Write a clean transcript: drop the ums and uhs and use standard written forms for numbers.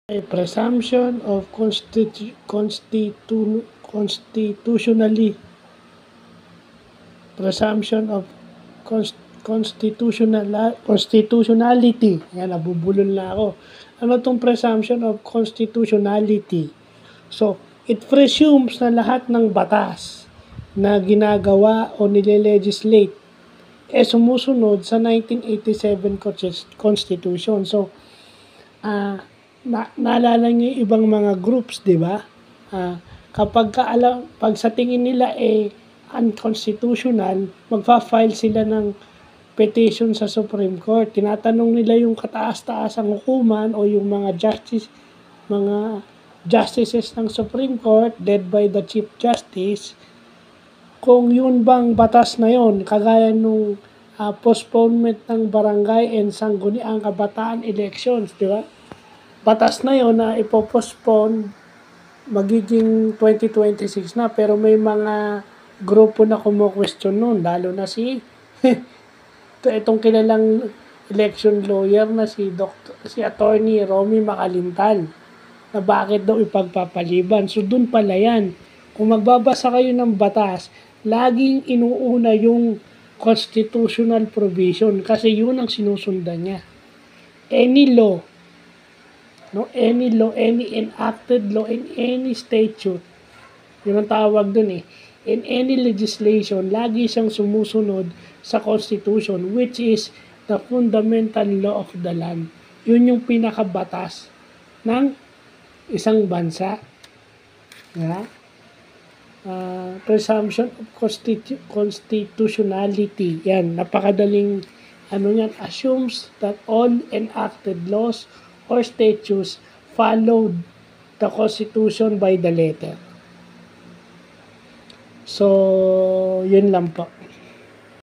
A presumption of constitutionally presumption of constitutionality. Yan, nabubulol na ako. Ano tong presumption of constitutionality? So, it presumes na lahat ng batas na ginagawa o nile-legislate sumusunod sa 1987 Constitution. So, naalala niyo yung ibang mga groups, di ba? Pag sa tingin nila unconstitutional, magfa-file sila ng petition sa Supreme Court. Tinatanong nila yung kataas-taasang hukuman o yung mga justices ng Supreme Court led by the Chief Justice kung yun bang batas na yun, kagaya nung postponement ng barangay and sangguniang kabataan elections, di ba? Batas na yon na ipopostpone magiging 2026 na, pero may mga grupo na kumo-question nun, lalo na si itong kilalang election lawyer na si Attorney Romy Macalintal, na bakit daw ipagpapaliban. So dun pala yan. Kung magbabasa kayo ng batas, laging inuuna yung constitutional provision kasi yun ang sinusundan niya. Any law, any enacted law in any statute, yun ang tawag dun in any legislation, lagi siyang sumusunod sa Constitution, which is the fundamental law of the land. Yun yung pinakabatas ng isang bansa. Yeah? Presumption of constitutionality. Yan, napakadaling yan, assumes that all enacted laws or statutes followed the Constitution by the letter. So, yun lang po.